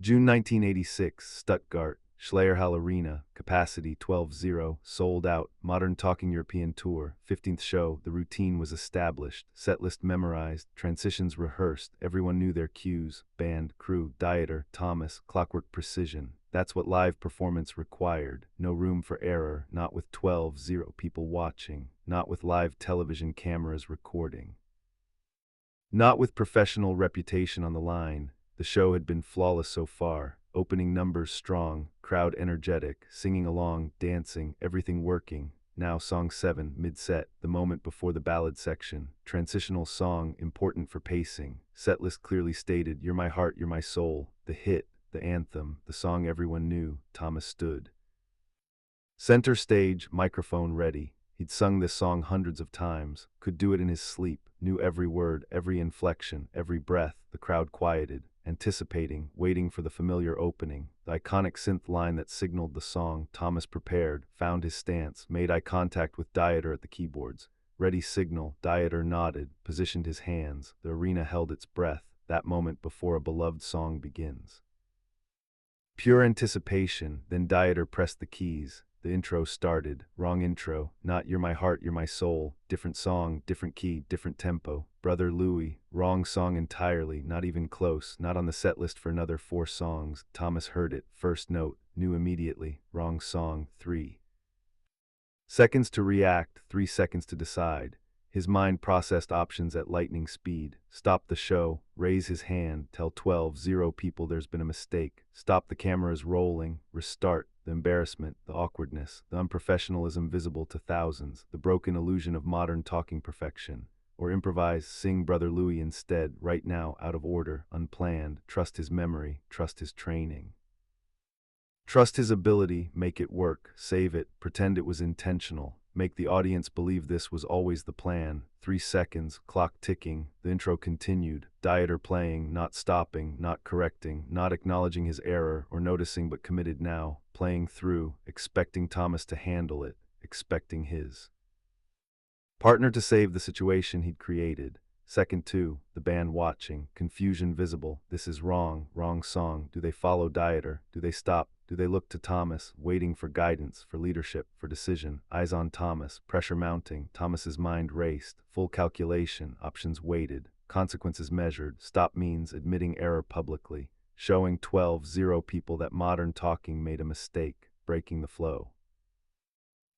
June 1986, Stuttgart, Schleyerhalle Arena, capacity 12,000, sold out, modern talking European tour, 15th show, the routine was established, setlist memorized, transitions rehearsed, everyone knew their cues, band, crew, Dieter, Thomas, clockwork precision. That's what live performance required, no room for error, not with 12,000 people watching, not with live television cameras recording. Not with professional reputation on the line. The show had been flawless so far, opening numbers strong, crowd energetic, singing along, dancing, everything working. Now song 7, mid-set, the moment before the ballad section. Transitional song, important for pacing. Setlist clearly stated, "You're my heart, you're my soul." The hit, the anthem, the song everyone knew. Thomas stood center stage, microphone ready. He'd sung this song hundreds of times, could do it in his sleep, knew every word, every inflection, every breath. The crowd quieted, anticipating, waiting for the familiar opening, the iconic synth line that signaled the song. Thomas prepared, found his stance, made eye contact with Dieter at the keyboards. Ready signal, Dieter nodded, positioned his hands. The arena held its breath, that moment before a beloved song begins. Pure anticipation, then Dieter pressed the keys. The intro started. Wrong intro. Not "You're my heart, you're my soul." Different song, different key, different tempo. Brother Louie. Wrong song entirely, not even close, not on the set list for another 4 songs. Thomas heard it. First note, knew immediately. Wrong song, 3 seconds to react, 3 seconds to decide. His mind processed options at lightning speed. Stop the show, raise his hand, tell 12,000 people there's been a mistake. Stop the cameras rolling, restart. The embarrassment, the awkwardness, the unprofessionalism visible to thousands, the broken illusion of modern talking perfection. Or improvise, sing Brother Louie instead, right now, out of order, unplanned. Trust his memory, trust his training. Trust his ability, make it work, save it, pretend it was intentional. Make the audience believe this was always the plan. 3 seconds, clock ticking, the intro continued. Dieter playing, not stopping, not correcting, not acknowledging his error or noticing but committed now. Playing through, expecting Thomas to handle it, expecting his partner to save the situation he'd created. Second 2, the band watching, confusion visible. This is wrong, wrong song. Do they follow Dieter? Do they stop? Do they look to Thomas, waiting for guidance, for leadership, for decision? Eyes on Thomas, pressure mounting. Thomas's mind raced, full calculation, options weighted, consequences measured. Stop means admitting error publicly, showing 12,000 people that modern talking made a mistake, breaking the flow.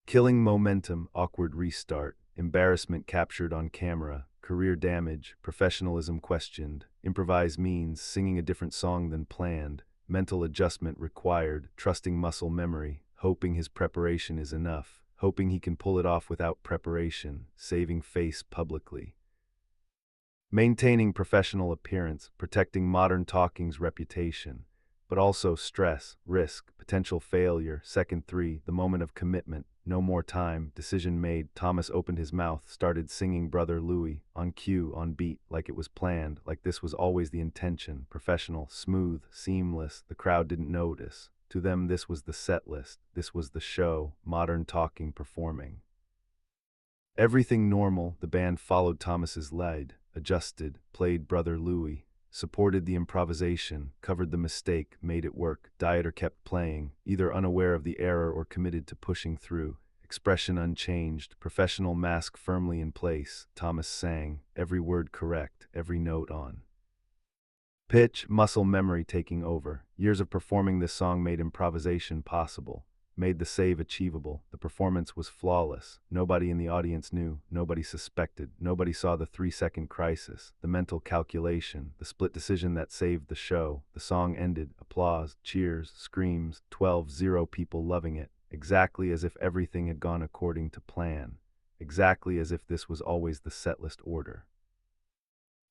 Killing momentum, awkward restart, embarrassment captured on camera, career damage, professionalism questioned. Improvise means singing a different song than planned, mental adjustment required, trusting muscle memory, hoping his preparation is enough, hoping he can pull it off without preparation, saving face publicly. Maintaining professional appearance, protecting modern talking's reputation, but also stress, risk, potential failure. Second 3, the moment of commitment, no more time, decision made. Thomas opened his mouth, started singing Brother Louie, on cue, on beat, like it was planned, like this was always the intention, professional, smooth, seamless. The crowd didn't notice. To them this was the set list, this was the show, modern talking performing. Everything normal, the band followed Thomas's lead, adjusted, played Brother Louie, supported the improvisation, covered the mistake, made it work. Dieter kept playing, either unaware of the error or committed to pushing through. Expression unchanged, professional mask firmly in place. Thomas sang, every word correct, every note on pitch, muscle memory taking over. Years of performing this song made improvisation possible, made the save achievable. The performance was flawless. Nobody in the audience knew, nobody suspected, nobody saw the 3-second crisis, the mental calculation, the split decision that saved the show. The song ended, applause, cheers, screams, 12,000 people loving it, exactly as if everything had gone according to plan, exactly as if this was always the setlist order.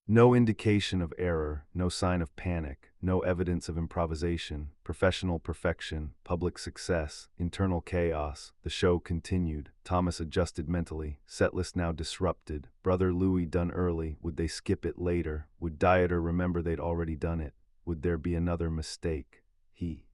No indication of error, no sign of panic, no evidence of improvisation, professional perfection, public success, internal chaos. The show continued. Thomas adjusted mentally, setlist now disrupted. Brother Louie done early, would they skip it later? Would Dieter remember they'd already done it? Would there be another mistake? He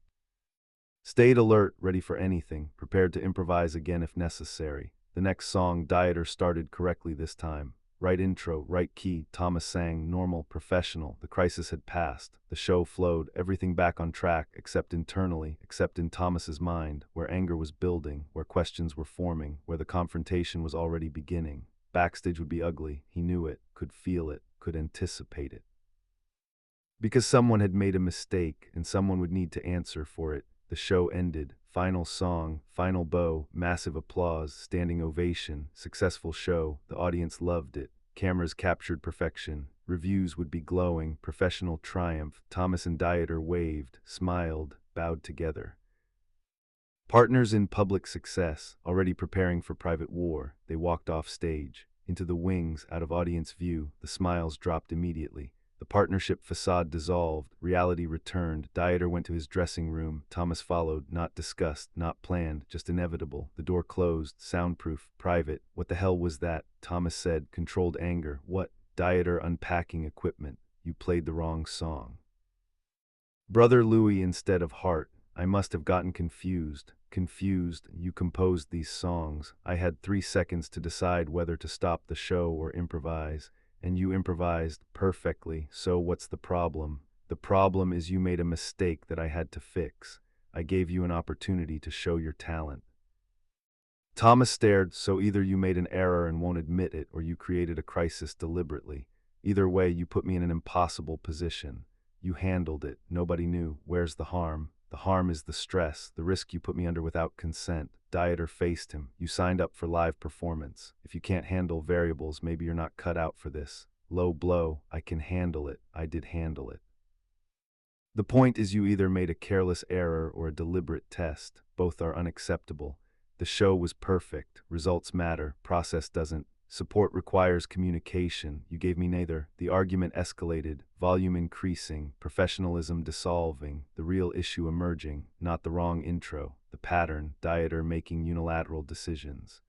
stayed alert, ready for anything, prepared to improvise again if necessary. The next song, Dieter started correctly this time. Right intro, right key, Thomas sang, normal, professional. The crisis had passed. The show flowed, everything back on track, except internally, except in Thomas's mind, where anger was building, where questions were forming, where the confrontation was already beginning. Backstage would be ugly. He knew it, could feel it, could anticipate it. Because someone had made a mistake, and someone would need to answer for it. The show ended. Final song, final bow, massive applause, standing ovation, successful show. The audience loved it. Cameras captured perfection. Reviews would be glowing, professional triumph. Thomas and Dieter waved, smiled, bowed together. Partners in public success, already preparing for private war, they walked off stage. Into the wings, out of audience view, the smiles dropped immediately. The partnership facade dissolved, reality returned. Dieter went to his dressing room. Thomas followed, not discussed, not planned, just inevitable. The door closed, soundproof, private. What the hell was that? Thomas said, controlled anger. What? Dieter unpacking equipment. You played the wrong song. Brother Louie instead of heart. I must have gotten confused. Confused. You composed these songs. I had 3 seconds to decide whether to stop the show or improvise. And you improvised perfectly, so what's the problem? The problem is you made a mistake that I had to fix. I gave you an opportunity to show your talent. Thomas stared, so either you made an error and won't admit it, or you created a crisis deliberately. Either way, you put me in an impossible position. You handled it. Nobody knew. Where's the harm? The harm is the stress, the risk you put me under without consent. Dieter faced him. You signed up for live performance. If you can't handle variables, maybe you're not cut out for this. Low blow. I can handle it. I did handle it. The point is you either made a careless error or a deliberate test. Both are unacceptable. The show was perfect. Results matter. Process doesn't. Support requires communication. You gave me neither. The argument escalated, volume increasing, professionalism dissolving, the real issue emerging, not the wrong intro, the pattern, Dieter making unilateral decisions.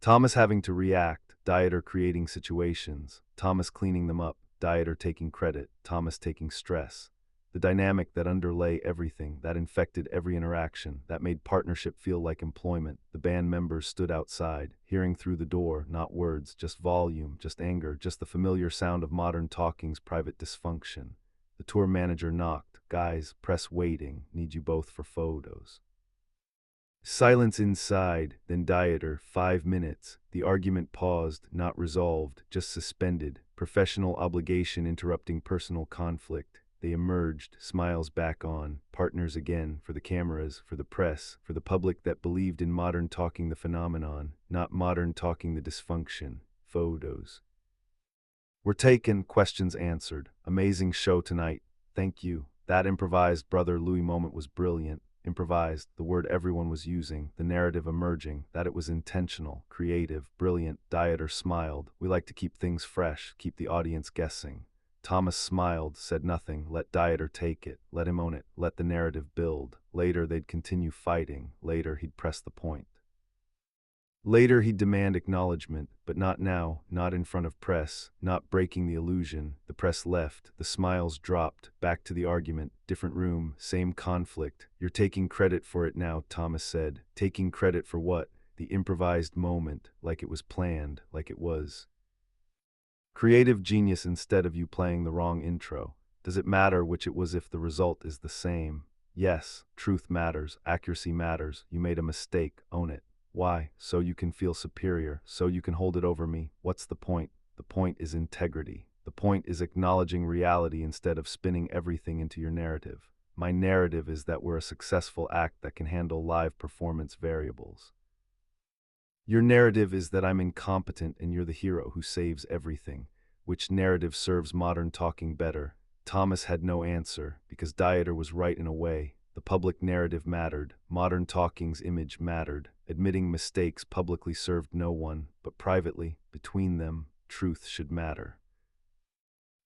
Thomas having to react, Dieter creating situations, Thomas cleaning them up, Dieter taking credit, Thomas taking stress. The dynamic that underlay everything, that infected every interaction, that made partnership feel like employment. The band members stood outside, hearing through the door, not words, just volume, just anger, just the familiar sound of modern talking's private dysfunction. The tour manager knocked. Guys, press waiting, need you both for photos. Silence inside, then Dieter, 5 minutes. The argument paused, not resolved, just suspended. Professional obligation interrupting personal conflict. They emerged, smiles back on, partners again, for the cameras, for the press, for the public that believed in modern talking the phenomenon, not modern talking the dysfunction. Photos were taken, questions answered. Amazing show tonight. Thank you. That improvised Brother Louie moment was brilliant. Improvised, the word everyone was using, the narrative emerging, that it was intentional, creative, brilliant. Dieter smiled. We like to keep things fresh, keep the audience guessing. Thomas smiled, said nothing, let Dieter take it, let him own it, let the narrative build. Later they'd continue fighting, later he'd press the point. Later he'd demand acknowledgment, but not now, not in front of press, not breaking the illusion. The press left, the smiles dropped, back to the argument, different room, same conflict. You're taking credit for it now, Thomas said. Taking credit for what? The improvised moment, like it was planned, like it was. Creative genius instead of you playing the wrong intro. Does it matter which it was if the result is the same? Yes, truth matters, accuracy matters. You made a mistake, own it. Why? So you can feel superior, so you can hold it over me. What's the point? The point is integrity. The point is acknowledging reality instead of spinning everything into your narrative. My narrative is that we're a successful act that can handle live performance variables. Your narrative is that I'm incompetent and you're the hero who saves everything. Which narrative serves modern talking better? Thomas had no answer, because Dieter was right in a way. The public narrative mattered. Modern talking's image mattered. Admitting mistakes publicly served no one, but privately, between them, truth should matter.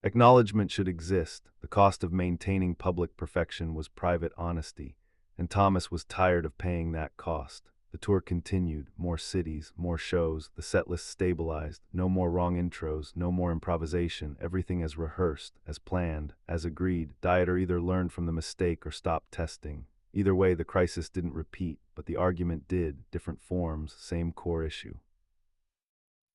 Acknowledgment should exist. The cost of maintaining public perfection was private honesty, and Thomas was tired of paying that cost. The tour continued, more cities, more shows, the set list stabilized, no more wrong intros, no more improvisation, everything as rehearsed, as planned, as agreed. Dieter either learned from the mistake or stopped testing. Either way, the crisis didn't repeat, but the argument did, different forms, same core issue.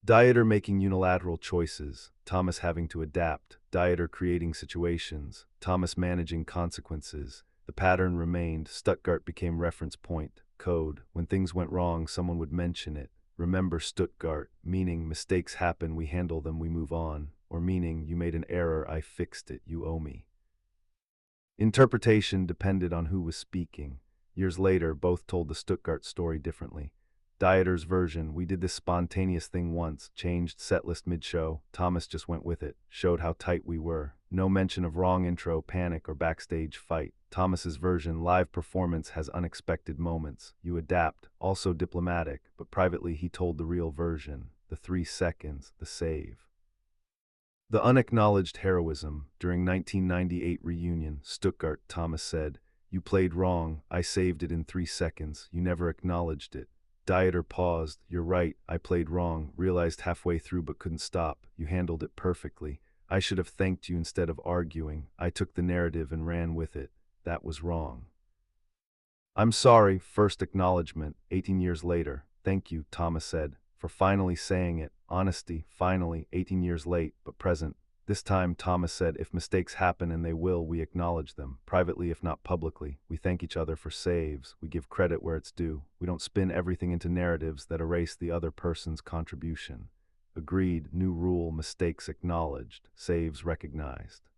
Dieter making unilateral choices, Thomas having to adapt, Dieter creating situations, Thomas managing consequences. The pattern remained, Stuttgart became reference point, code. When things went wrong, someone would mention it. Remember Stuttgart, meaning mistakes happen, we handle them, we move on. Or meaning, you made an error, I fixed it, you owe me. Interpretation depended on who was speaking. Years later, both told the Stuttgart story differently. Dieter's version, we did this spontaneous thing once, changed setlist mid-show, Thomas just went with it, showed how tight we were. No mention of wrong intro, panic, or backstage fight. Thomas's version, live performance has unexpected moments. You adapt, also diplomatic, but privately he told the real version, the 3 seconds, the save. The unacknowledged heroism. During 1998 reunion, Stuttgart, Thomas said, "You played wrong, I saved it in 3 seconds, you never acknowledged it." Dieter paused, "You're right, I played wrong, realized halfway through but couldn't stop, you handled it perfectly. I should have thanked you instead of arguing, I took the narrative and ran with it. That was wrong." "I'm sorry," first acknowledgement, 18 years later. "Thank you," Thomas said, "for finally saying it. Honesty, finally, 18 years late, but present." This time, Thomas said, "If mistakes happen, and they will, we acknowledge them, privately if not publicly. We thank each other for saves, we give credit where it's due. We don't spin everything into narratives that erase the other person's contribution." Agreed, new rule, mistakes acknowledged, saves recognized.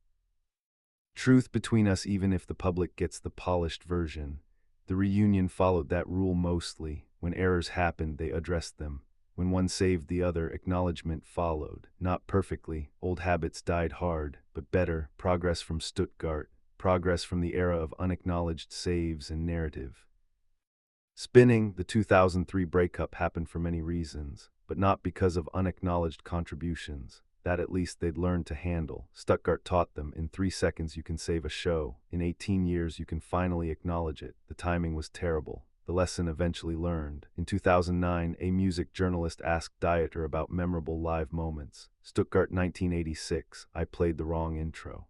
Truth between us even if the public gets the polished version. The reunion followed that rule mostly. When errors happened, they addressed them. When one saved the other, acknowledgement followed. Not perfectly, old habits died hard, but better, progress from Stuttgart, progress from the era of unacknowledged saves and narrative. Spinning, the 2003 breakup happened for many reasons, but not because of unacknowledged contributions. That at least they'd learned to handle. Stuttgart taught them, in 3 seconds you can save a show. In 18 years you can finally acknowledge it. The timing was terrible. The lesson eventually learned. In 2009, a music journalist asked Dieter about memorable live moments. Stuttgart 1986, I played the wrong intro.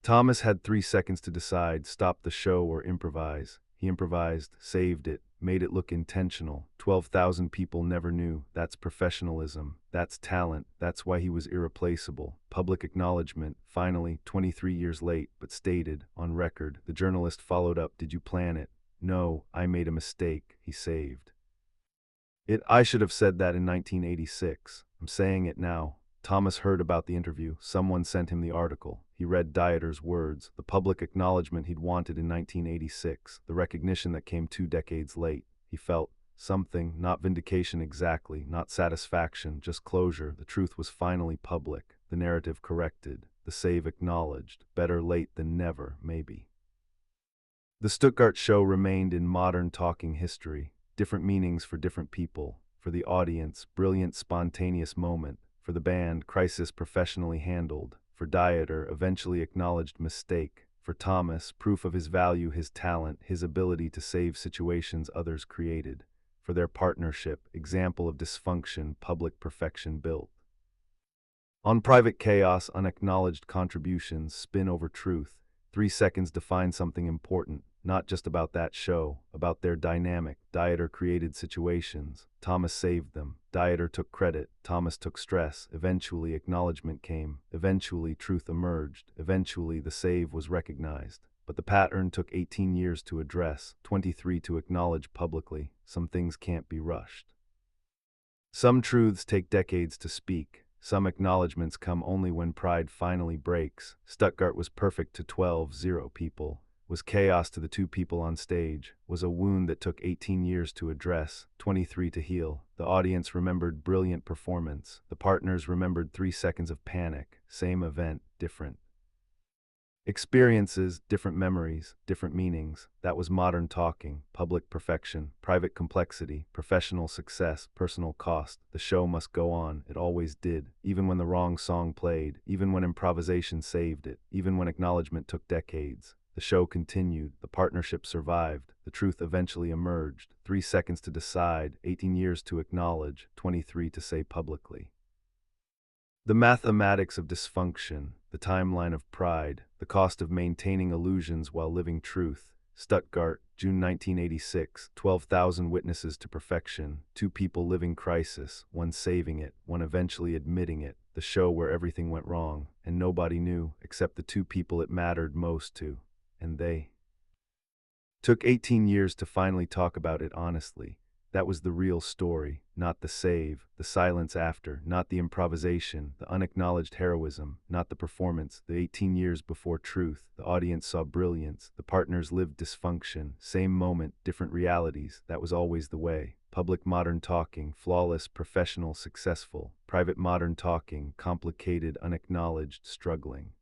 Thomas had 3 seconds to decide, stop the show or improvise. He improvised, saved it, made it look intentional. 12,000 people never knew. That's professionalism. That's talent. That's why he was irreplaceable. Public acknowledgement, finally, 23 years late, but stated, on record. The journalist followed up, did you plan it? No, I made a mistake, he saved it. I should have said that in 1986. I'm saying it now. Thomas heard about the interview. Someone sent him the article. He read Dieter's words, the public acknowledgement he'd wanted in 1986, the recognition that came 2 decades late. He felt something, not vindication exactly, not satisfaction, just closure. The truth was finally public, the narrative corrected, the save acknowledged. Better late than never, maybe. The Stuttgart show remained in modern talking history, different meanings for different people. For the audience, brilliant spontaneous moment. For the band, crisis professionally handled. For Dieter, eventually acknowledged mistake. For Thomas, proof of his value, his talent, his ability to save situations others created. For their partnership, example of dysfunction, public perfection built. On private chaos, unacknowledged contributions, spin over truth. 3 seconds define something important, not just about that show, about their dynamic. Dieter created situations, Thomas saved them. Dieter took credit, Thomas took stress. Eventually acknowledgement came, eventually truth emerged, eventually the save was recognized. But the pattern took 18 years to address, 23 to acknowledge publicly. Some things can't be rushed. Some truths take decades to speak. Some acknowledgements come only when pride finally breaks. Stuttgart was perfect to 12-0 people, was chaos to the 2 people on stage, was a wound that took 18 years to address, 23 to heal. The audience remembered brilliant performance. The partners remembered 3 seconds of panic. Same event, different experiences, different memories, different meanings. That was modern talking, public perfection, private complexity, professional success, personal cost. The show must go on, it always did, even when the wrong song played, even when improvisation saved it, even when acknowledgement took decades. The show continued, the partnership survived, the truth eventually emerged. 3 seconds to decide, 18 years to acknowledge, 23 to say publicly. The mathematics of dysfunction, the timeline of pride, the cost of maintaining illusions while living truth. Stuttgart, June 1986, 12,000 witnesses to perfection, two people living crisis, one saving it, one eventually admitting it, the show where everything went wrong, and nobody knew except the two people it mattered most to, and they took 18 years to finally talk about it honestly. That was the real story, not the save, the silence after, not the improvisation, the unacknowledged heroism, not the performance. The 18 years before truth, the audience saw brilliance, the partners lived dysfunction, same moment, different realities. That was always the way. Public modern talking, flawless, professional, successful. Private modern talking, complicated, unacknowledged, struggling.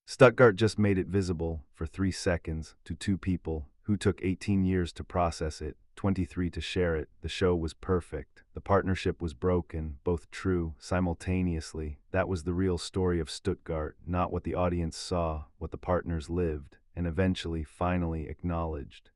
Stuttgart just made it visible, for 3 seconds, to two people, who took 18 years to process it, 23 to share it. The show was perfect. The partnership was broken, both true, simultaneously. That was the real story of Stuttgart, not what the audience saw, what the partners lived, and eventually, finally acknowledged.